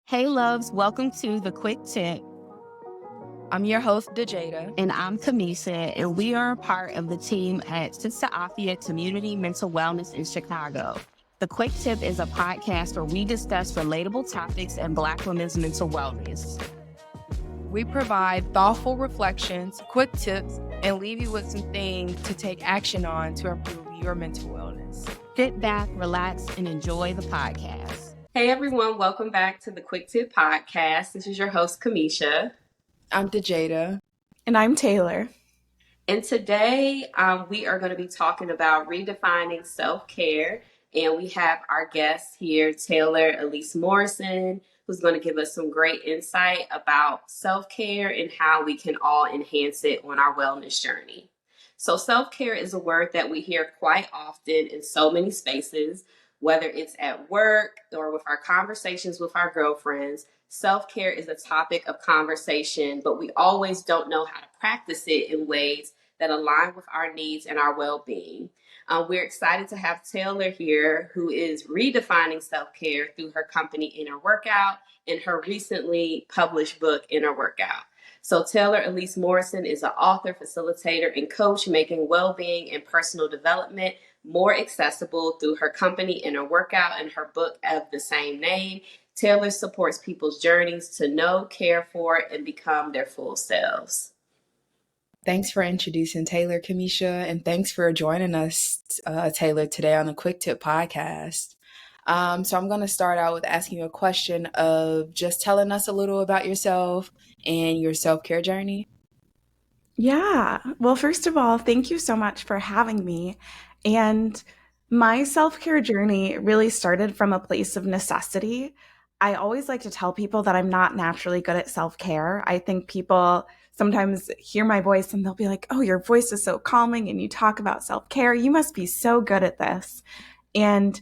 Hey loves, welcome to The Quick Tip. I'm your host, Dejada. And I'm Kamisha, and we are a part of the team at Sista Afya Community Mental Wellness in Chicago. The Quick Tip is a podcast where we discuss relatable topics in Black women's mental wellness. We provide thoughtful reflections, quick tips, and leave you with some things to take action on to improve your mental wellness. Sit back, relax, and enjoy the podcast. Hey everyone, welcome back to the Quick Tip Podcast. This is your host, Kamisha. I'm Dejada. And I'm Taylor. And today we are going to be talking about redefining self-care. And we have our guest here, Taylor Elyse Morrison, who's going to give us some great insight about self-care and how we can all enhance it on our wellness journey. So self-care is a word that we hear quite often in so many spaces, whether it's at work or with our conversations with our girlfriends. Self-care is a topic of conversation, but we always don't know how to practice it in ways that align with our needs and our well-being. We're excited to have Taylor here, who is redefining self-care through her company Inner Workout and her recently published book, Inner Workout. So Taylor Elyse Morrison is an author, facilitator, and coach, making well-being and personal development more accessible through her company Inner Workout and her book of the same name. Taylor supports people's journeys to know, care for, and become their full selves. Thanks for introducing Taylor, Kamisha, and thanks for joining us, Taylor, today on the Quick Tip Podcast. So I'm going to start out with asking you a question of just telling us a little about yourself and your self-care journey. Yeah. Well, first of all, thank you so much for having me. And my self-care journey really started from a place of necessity. I always like to tell people that I'm not naturally good at self-care. I think people sometimes hear my voice and they'll be like, oh, your voice is so calming and you talk about self-care. You must be so good at this. And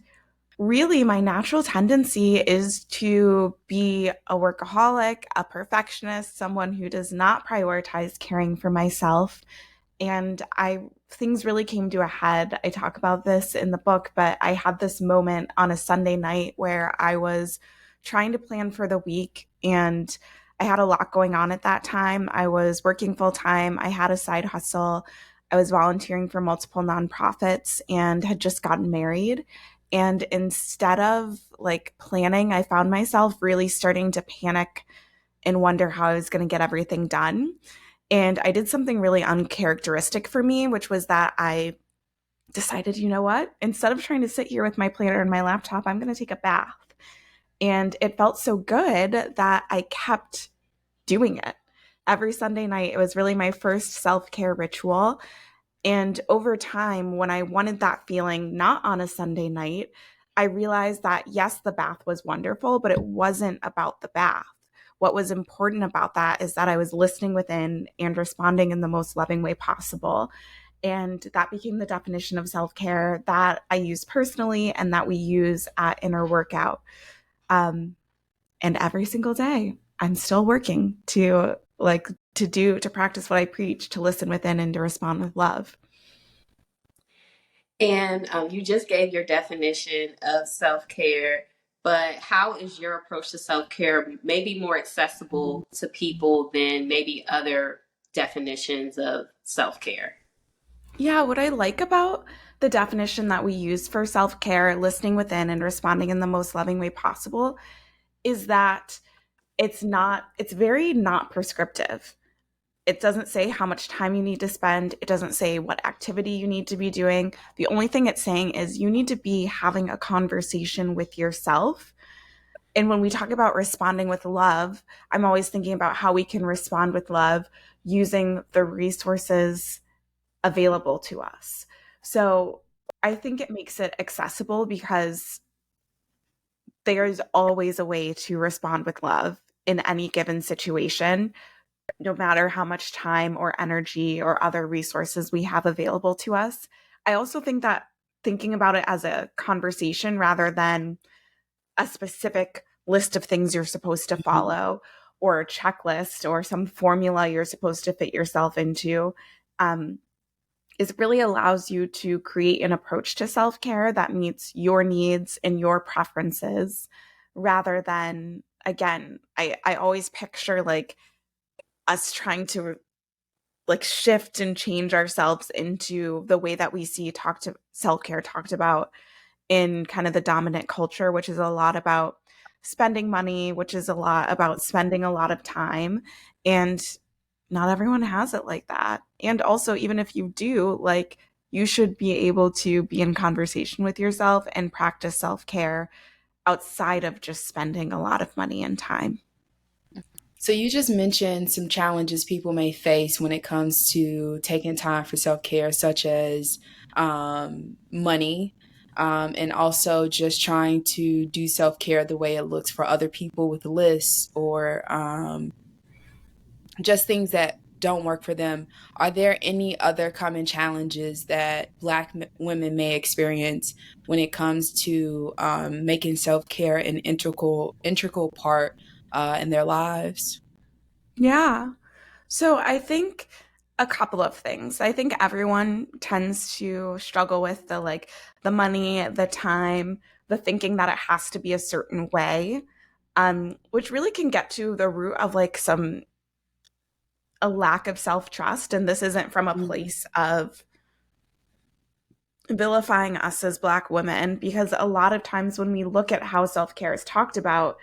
really, my natural tendency is to be a workaholic, a perfectionist, someone who does not prioritize caring for myself. And things really came to a head. I talk about this in the book, but I had this moment on a Sunday night where I was trying to plan for the week, and I had a lot going on at that time. I was working full time. I had a side hustle. I was volunteering for multiple nonprofits and had just gotten married. And instead of planning, I found myself really starting to panic and wonder how I was going to get everything done. And I did something really uncharacteristic for me, which was that I decided, you know what? Instead of trying to sit here with my planner and my laptop, I'm going to take a bath. And it felt so good that I kept doing it. Every Sunday night, it was really my first self-care ritual. And over time, when I wanted that feeling not on a Sunday night, I realized that, yes, the bath was wonderful, but it wasn't about the bath. What was important about that is that I was listening within and responding in the most loving way possible. And that became the definition of self-care that I use personally and that we use at Inner Workout. And every single day, I'm still working to practice what I preach, to listen within and to respond with love. And you just gave your definition of self-care, but how is your approach to self-care maybe more accessible to people than maybe other definitions of self-care? Yeah, what I like about the definition that we use for self-care, listening within and responding in the most loving way possible, is that it's very not prescriptive. It doesn't say how much time you need to spend. It doesn't say what activity you need to be doing. The only thing it's saying is you need to be having a conversation with yourself. And when we talk about responding with love, I'm always thinking about how we can respond with love using the resources available to us. So I think it makes it accessible because there's always a way to respond with love in any given situation, no matter how much time or energy or other resources we have available to us. I also think that thinking about it as a conversation rather than a specific list of things you're supposed to follow or a checklist or some formula you're supposed to fit yourself into, is really allows you to create an approach to self-care that meets your needs and your preferences rather than again, I always picture like us trying to like shift and change ourselves into the way that we see self-care talked about in kind of the dominant culture, which is a lot about spending money, which is a lot about spending a lot of time. And not everyone has it like that. And also, even if you do, like, you should be able to be in conversation with yourself and practice self care outside of just spending a lot of money and time. So you just mentioned some challenges people may face when it comes to taking time for self-care, such as money, and also just trying to do self-care the way it looks for other people with lists or just things that don't work for them. Are there any other common challenges that Black women may experience when it comes to making self-care an integral part in their lives? Yeah. So I think a couple of things. I think everyone tends to struggle with the money, the time, the thinking that it has to be a certain way, which really can get to the root of like a lack of self-trust. And this isn't from a Mhm. place of vilifying us as Black women, because a lot of times when we look at how self-care is talked about,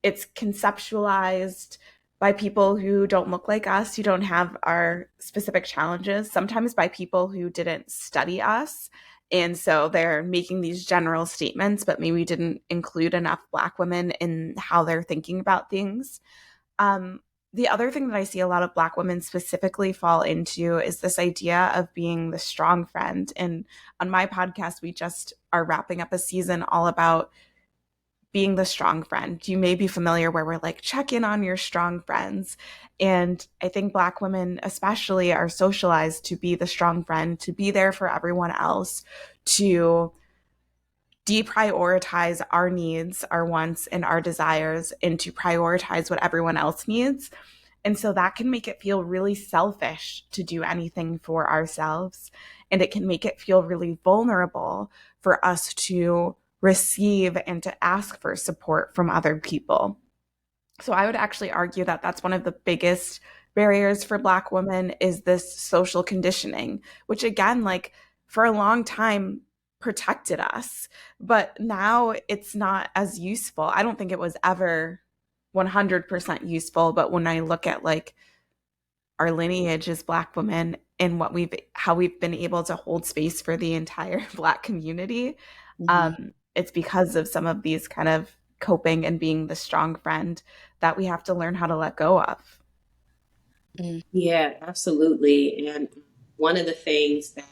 it's conceptualized by people who don't look like us, who don't have our specific challenges, sometimes by people who didn't study us. And so they're making these general statements, but maybe didn't include enough Black women in how they're thinking about things. Um, the other thing that I see a lot of Black women specifically fall into is this idea of being the strong friend. And on my podcast, we just are wrapping up a season all about being the strong friend. You may be familiar where we're like, check in on your strong friends. And I think Black women, especially, are socialized to be the strong friend, to be there for everyone else, to deprioritize our needs, our wants, and our desires, and to prioritize what everyone else needs. And so that can make it feel really selfish to do anything for ourselves. And it can make it feel really vulnerable for us to receive and to ask for support from other people. So I would actually argue that that's one of the biggest barriers for Black women is this social conditioning, which again, like for a long time protected us, but now it's not as useful. I don't think it was ever 100% useful, but when I look at like our lineage as Black women and how we've been able to hold space for the entire Black community, Mhm. it's because of some of these kind of coping and being the strong friend that we have to learn how to let go of. Mm. Yeah, absolutely. And one of the things that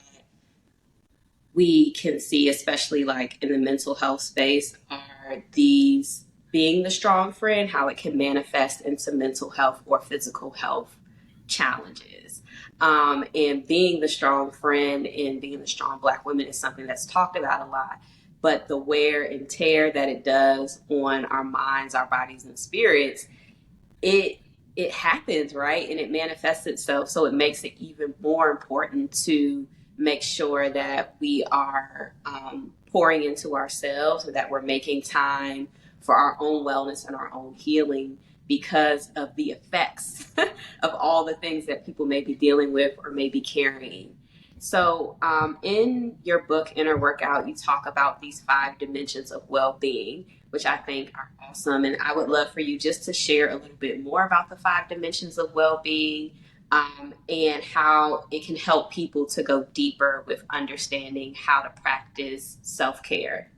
we can see, especially like in the mental health space, are these being the strong friend, how it can manifest into mental health or physical health challenges. And being the strong friend and being the strong Black woman is something that's talked about a lot. But the wear and tear that it does on our minds, our bodies, and spirits, it it happens, right? And it manifests itself. So it makes it even more important to make sure that we are pouring into ourselves and that we're making time for our own wellness and our own healing because of the effects of all the things that people may be dealing with or may be carrying. So, in your book, Inner Workout, you talk about these 5 dimensions of well being, which I think are awesome. And I would love for you just to share a little bit more about the 5 dimensions of well being, and how it can help people to go deeper with understanding how to practice self care.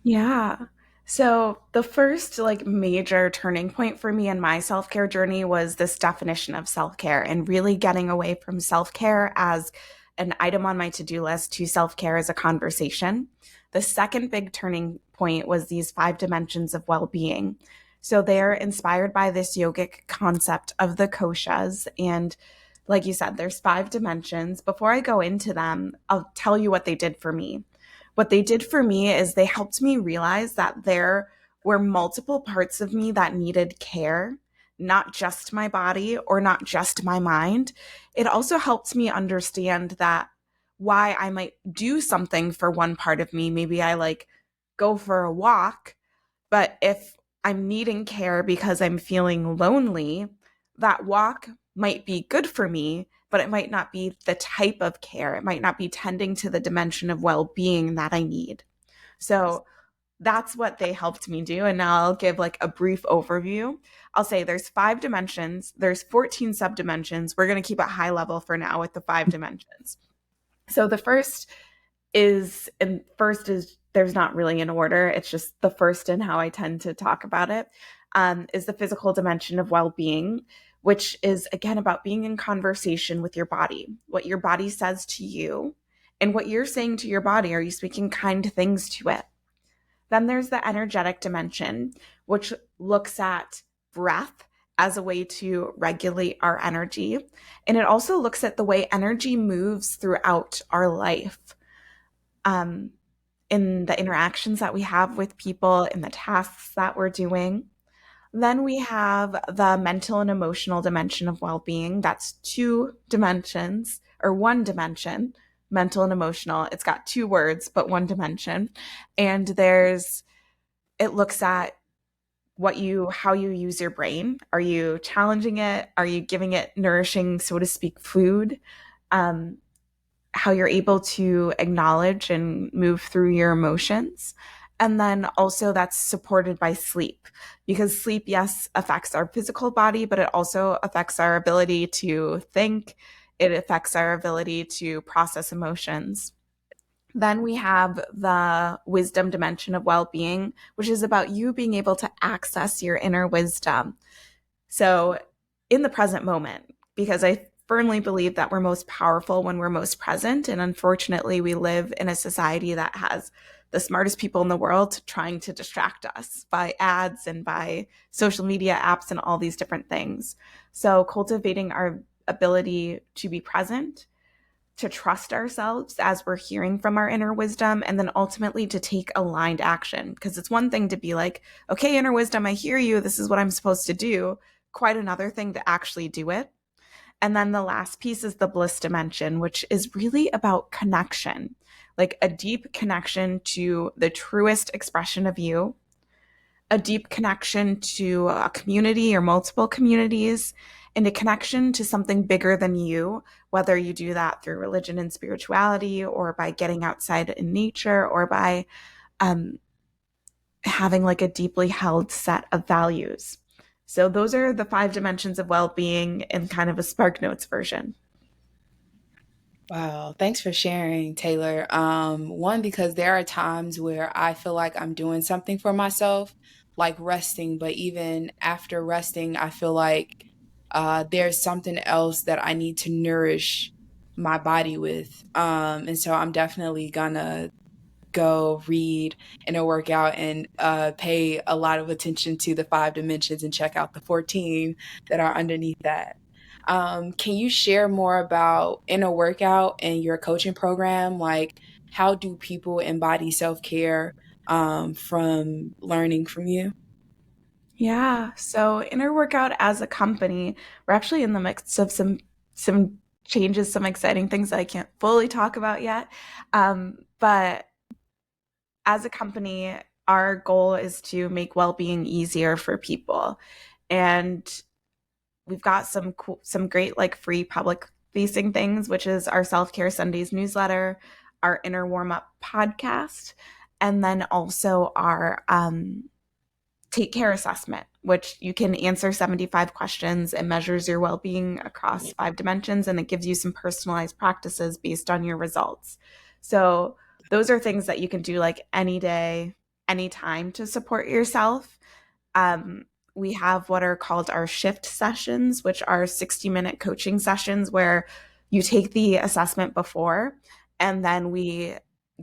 Yeah. So the first like major turning point for me in my self-care journey was this definition of self-care and really getting away from self-care as an item on my to-do list to self-care as a conversation. The second big turning point was these 5 dimensions of well-being. So they're inspired by this yogic concept of the koshas. And like you said, there's 5 dimensions. Before I go into them, I'll tell you what they did for me. What they did for me is they helped me realize that there were multiple parts of me that needed care, not just my body or not just my mind. It also helped me understand that why I might do something for one part of me. Maybe I like go for a walk, but if I'm needing care because I'm feeling lonely, that walk might be good for me, but it might not be the type of care. It might not be tending to the dimension of well-being that I need. So that's what they helped me do. And now I'll give like a brief overview. I'll say there's 5 dimensions, there's 14 subdimensions. We're going to keep it high level for now with the 5 dimensions. So the first is, and first is, there's not really an order. It's just the first in how I tend to talk about it, is the physical dimension of well-being, which is again about being in conversation with your body, what your body says to you and what you're saying to your body. Are you speaking kind things to it? Then there's the energetic dimension, which looks at breath as a way to regulate our energy. And it also looks at the way energy moves throughout our life, in the interactions that we have with people, in the tasks that we're doing. Then we have the mental and emotional dimension of well-being. That's 2 dimensions, or 1 dimension, mental and emotional. It's got 2 words, but 1 dimension. And it looks at how you use your brain. Are you challenging it? Are you giving it nourishing, so to speak, food? How you're able to acknowledge and move through your emotions. And then also that's supported by sleep, because sleep, yes, affects our physical body, but it also affects our ability to think. It affects our ability to process emotions. Then we have the wisdom dimension of well-being, which is about you being able to access your inner wisdom. So in the present moment, because I firmly believe that we're most powerful when we're most present. And unfortunately, we live in a society that has the smartest people in the world trying to distract us by ads and by social media apps and all these different things. So cultivating our ability to be present, to trust ourselves as we're hearing from our inner wisdom, and then ultimately to take aligned action. Because it's one thing to be like, okay, inner wisdom, I hear you. This is what I'm supposed to do. Quite another thing to actually do it. And then the last piece is the bliss dimension, which is really about connection, like a deep connection to the truest expression of you, a deep connection to a community or multiple communities, and a connection to something bigger than you, whether you do that through religion and spirituality, or by getting outside in nature, or by having like a deeply held set of values. So those are the 5 dimensions of well-being in kind of a Spark Notes version. Wow, thanks for sharing, Taylor. One, because there are times where I feel like I'm doing something for myself, like resting, but even after resting, I feel like there's something else that I need to nourish my body with. And so I'm definitely gonna go read and work out and pay a lot of attention to the 5 dimensions and check out the 14 that are underneath that. Can you share more about inner workout and your coaching program? Like, how do people embody self-care from learning from you? Yeah. So Inner Workout as a company, we're actually in the midst of some changes, some exciting things that I can't fully talk about yet. But as a company, our goal is to make well-being easier for people. And we've got some great like free public facing things, which is our Self-Care Sundays newsletter, our Inner Warm Up podcast, and then also our Take Care assessment, which you can answer 75 questions and measures your well-being across 5 dimensions, and it gives you some personalized practices based on your results. So those are things that you can do like any day, anytime to support yourself. We have what are called our shift sessions, which are 60-minute coaching sessions where you take the assessment before and then we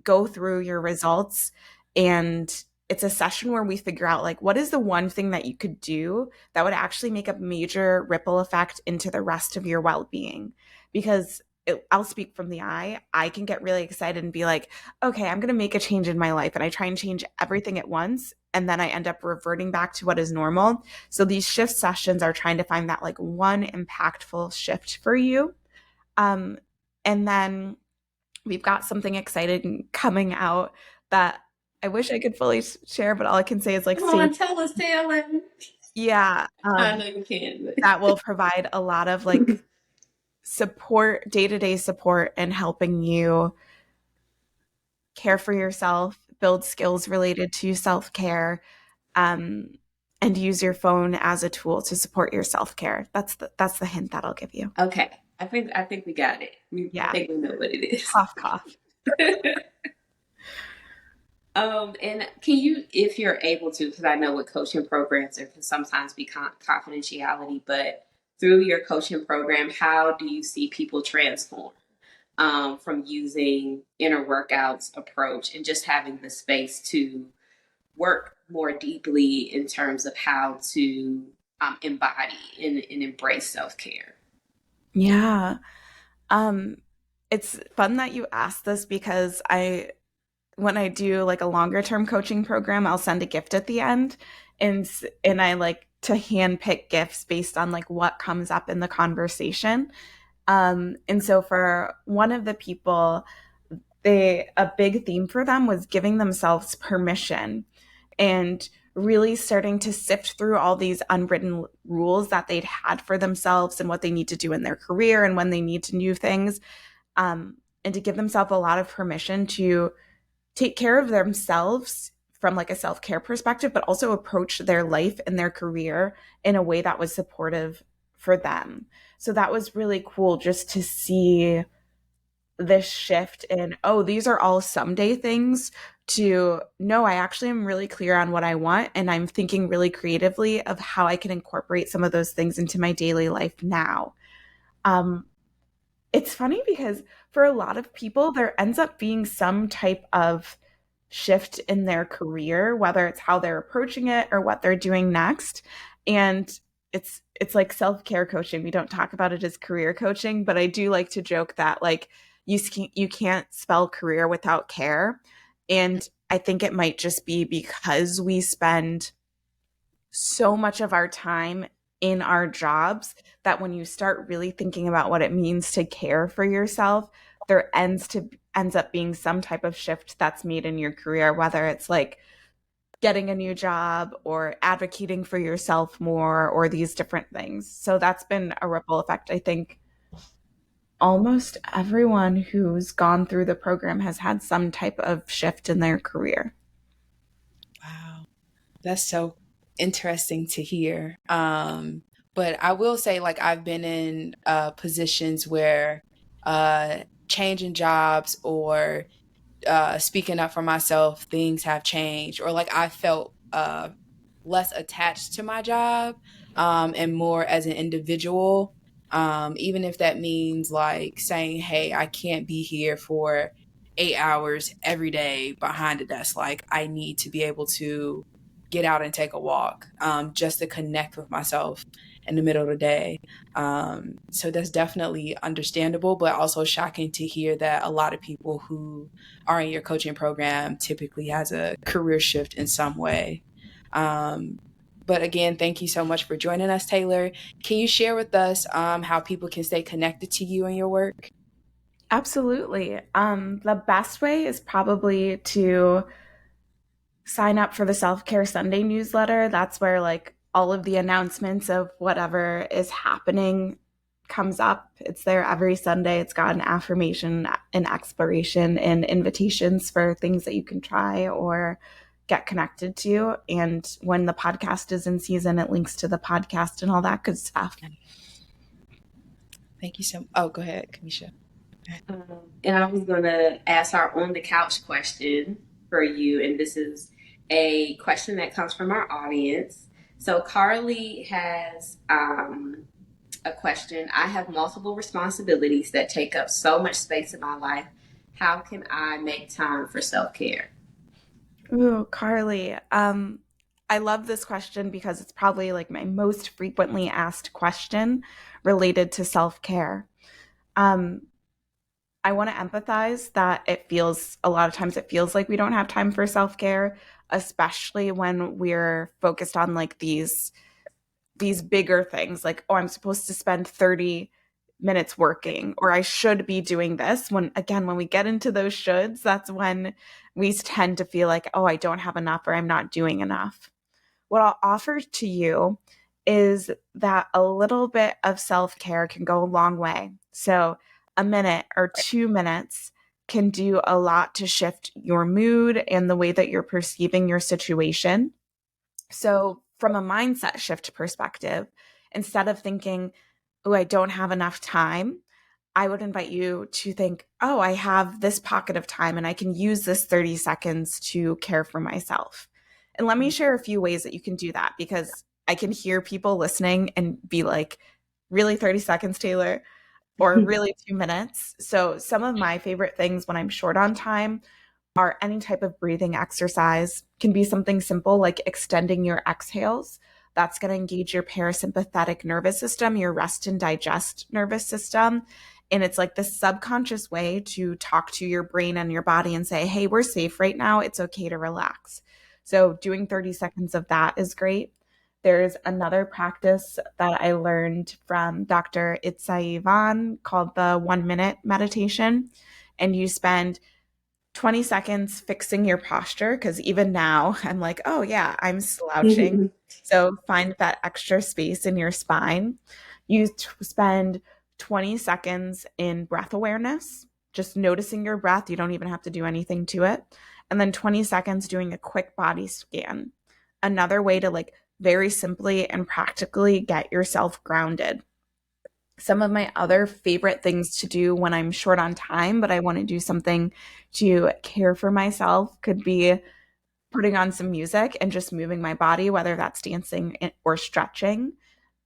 go through your results. And it's a session where we figure out like what is the one thing that you could do that would actually make a major ripple effect into the rest of your well-being. Because I'll speak from the I can get really excited and be like, okay, I'm going to make a change in my life. And I try and change everything at once. And then I end up reverting back to what is normal. So these shift sessions are trying to find that like one impactful shift for you. And then we've got something exciting coming out that I wish I could fully share, but all I can say is like, Come on, tell us, Taylor. yeah, I know you can. But. that will provide a lot of like support, day-to-day support, and helping you care for yourself, build skills related to self-care, and use your phone as a tool to support your self-care. That's the hint that I'll give you. Okay. I think we got it. I think we know what it is. Cough, cough. And can you, if you're able to, because I know with coaching programs there can sometimes be confidentiality, but through your coaching program, how do you see people transform from using inner workouts approach and just having the space to work more deeply in terms of how to embody and embrace self-care? Yeah. It's fun that you asked this because when I do like a longer term coaching program, I'll send a gift at the end, and I like to hand pick gifts based on like what comes up in the conversation. And so for one of the people, a big theme for them was giving themselves permission and really starting to sift through all these unwritten rules that they'd had for themselves and what they need to do in their career and when they need to do things, and to give themselves a lot of permission to take care of themselves from like a self-care perspective, but also approach their life and their career in a way that was supportive for them. So that was really cool just to see this shift in, oh, these are all someday things, to no, I actually am really clear on what I want, and I'm thinking really creatively of how I can incorporate some of those things into my daily life now. It's funny because for a lot of people, there ends up being some type of shift in their career, whether it's how they're approaching it or what they're doing next. And it's like self-care coaching. We don't talk about it as career coaching, but I do like to joke that like you can't spell career without care. And I think it might just be because we spend so much of our time in our jobs that when you start really thinking about what it means to care for yourself, there ends up being some type of shift that's made in your career, whether it's like getting a new job or advocating for yourself more or these different things. So that's been a ripple effect. I think almost everyone who's gone through the program has had some type of shift in their career. Wow. That's so interesting to hear. But I will say, like, I've been in positions where changing jobs or speaking up for myself, things have changed, or like I felt less attached to my job and more as an individual. Even if that means like saying, hey, I can't be here for 8 hours every day behind a desk. Like, I need to be able to get out and take a walk just to connect with myself in the middle of the day. So that's definitely understandable, but also shocking to hear that a lot of people who are in your coaching program typically has a career shift in some way. But again, thank you so much for joining us, Taylor. Can you share with us how people can stay connected to you and your work? Absolutely. The best way is probably to sign up for the Self-Care Sunday newsletter. That's where like all of the announcements of whatever is happening comes up. It's there every Sunday. It's got an affirmation, an exploration, and invitations for things that you can try or get connected to. And when the podcast is in season, it links to the podcast and all that good stuff. Thank you so much. Oh, go ahead, Kamisha. And I was going to ask our on the couch question for you. And this is a question that comes from our audience. So Carly has a question. I have multiple responsibilities that take up so much space in my life. How can I make time for self-care? Ooh, Carly. I love this question because it's probably like my most frequently asked question related to self-care. I want to empathize that a lot of times it feels like we don't have time for self-care, especially when we're focused on like these bigger things like, oh, I'm supposed to spend 30 minutes working, or I should be doing this. When we get into those shoulds, that's when we tend to feel like, oh, I don't have enough or I'm not doing enough. What I'll offer to you is that a little bit of self-care can go a long way. So a minute or 2 minutes can do a lot to shift your mood and the way that you're perceiving your situation. So from a mindset shift perspective, instead of thinking, oh, I don't have enough time, I would invite you to think, oh, I have this pocket of time and I can use this 30 seconds to care for myself. And let me share a few ways that you can do that, because I can hear people listening and be like, really 30 seconds, Taylor, or really 2 minutes. So some of my favorite things when I'm short on time are any type of breathing exercise. Can be something simple like extending your exhales. That's going to engage your parasympathetic nervous system, your rest and digest nervous system. And it's like this subconscious way to talk to your brain and your body and say, hey, we're safe right now. It's okay to relax. So doing 30 seconds of that is great. There's another practice that I learned from Dr. Itzai called the 1 minute meditation. And you spend 20 seconds fixing your posture, because even now I'm like, oh yeah, I'm slouching. So find that extra space in your spine. You spend 20 seconds in breath awareness, just noticing your breath. You don't even have to do anything to it. And then 20 seconds doing a quick body scan. Another way to like very simply and practically get yourself grounded. Some of my other favorite things to do when I'm short on time, but I want to do something to care for myself, could be putting on some music and just moving my body, whether that's dancing or stretching.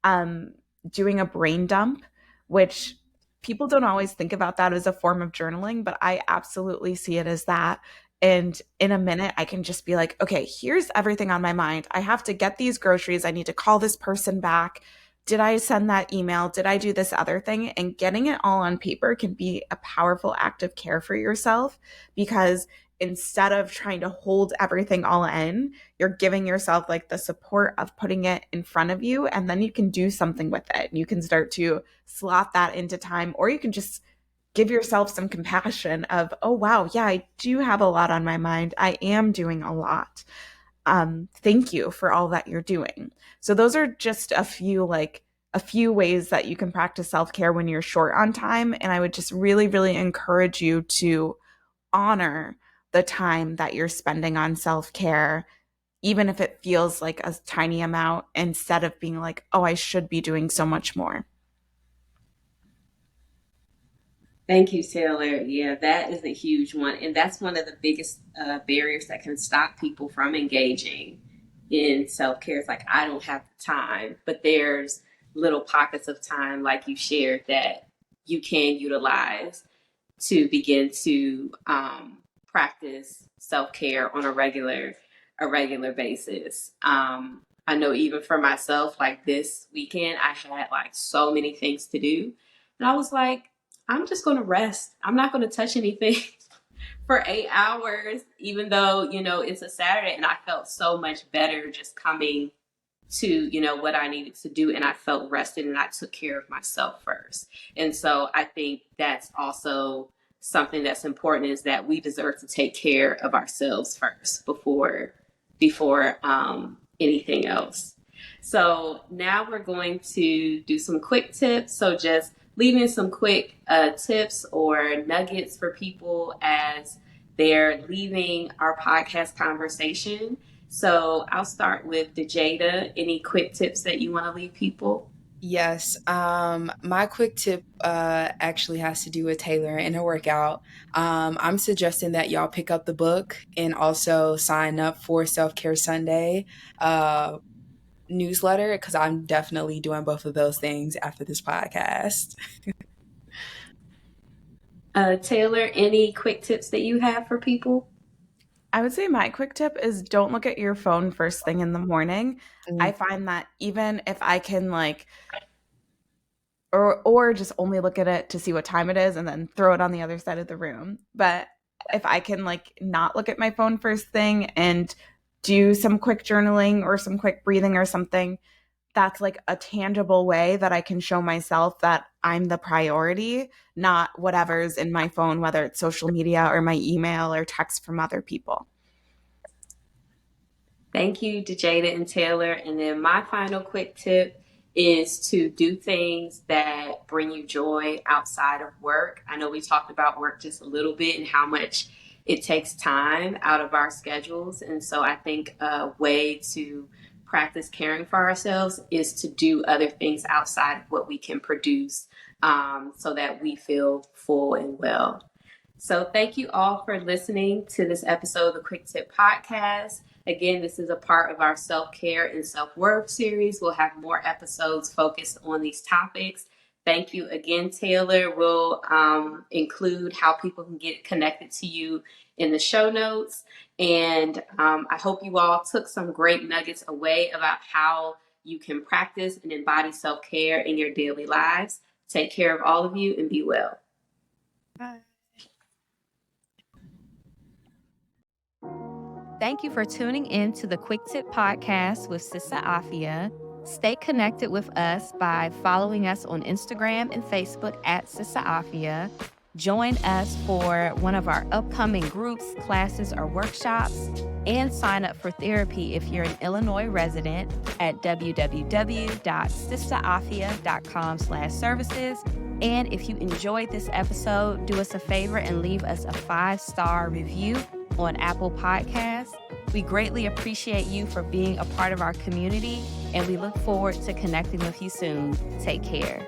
um, Doing a brain dump, which people don't always think about that as a form of journaling, but I absolutely see it as that. And in a minute, I can just be like, okay, here's everything on my mind. I have to get these groceries. I need to call this person back. Did I send that email? Did I do this other thing? And getting it all on paper can be a powerful act of care for yourself, because instead of trying to hold everything all in, you're giving yourself like the support of putting it in front of you, and then you can do something with it. You can start to slot that into time, or you can just give yourself some compassion of, oh wow, yeah, I do have a lot on my mind. I am doing a lot. Thank you for all that you're doing. So those are just a few ways that you can practice self-care when you're short on time. And I would just really, really encourage you to honor the time that you're spending on self-care, even if it feels like a tiny amount, instead of being like, oh, I should be doing so much more. Thank you, Taylor. Yeah, that is a huge one. And that's one of the biggest barriers that can stop people from engaging in self care. It's like, I don't have the time, but there's little pockets of time, like you shared, that you can utilize to begin to practice self care on a regular basis. I know even for myself, like this weekend, I had like so many things to do, and I was like, I'm just going to rest. I'm not going to touch anything for 8 hours, even though, it's a Saturday, and I felt so much better just coming to, what I needed to do. And I felt rested and I took care of myself first. And so I think that's also something that's important, is that we deserve to take care of ourselves first before anything else. So now we're going to do some quick tips. So just leaving some quick tips or nuggets for people as they're leaving our podcast conversation. So I'll start with Dejada. Any quick tips that you want to leave people? Yes. My quick tip actually has to do with Taylor and her workout. I'm suggesting that y'all pick up the book and also sign up for Self Care Sunday newsletter, because I'm definitely doing both of those things after this podcast. Taylor, any quick tips that you have for people? I would say my quick tip is don't look at your phone first thing in the morning. I find that even if I can or just only look at it to see what time it is and then throw it on the other side of the room. But if I can not look at my phone first thing and do some quick journaling or some quick breathing or something, that's like a tangible way that I can show myself that I'm the priority, not whatever's in my phone, whether it's social media or my email or text from other people. Thank you, Jada and Taylor. And then my final quick tip is to do things that bring you joy outside of work. I know we talked about work just a little bit and how much it takes time out of our schedules. And so I think a way to practice caring for ourselves is to do other things outside of what we can produce, so that we feel full and well. So thank you all for listening to this episode of the Quick Tip Podcast. Again, this is a part of our self-care and self-worth series. We'll have more episodes focused on these topics. Thank you again, Taylor. We'll include how people can get connected to you in the show notes. And I hope you all took some great nuggets away about how you can practice and embody self-care in your daily lives. Take care of all of you and be well. Bye. Thank you for tuning in to the Quick Tip Podcast with Sista Afya. Stay connected with us by following us on Instagram and Facebook at Sista Afya. Join us for one of our upcoming groups, classes, or workshops, and sign up for therapy if you're an Illinois resident at www.sistaafya.com/services. And if you enjoyed this episode, do us a favor and leave us a 5-star review on Apple Podcasts. We greatly appreciate you for being a part of our community, and we look forward to connecting with you soon. Take care.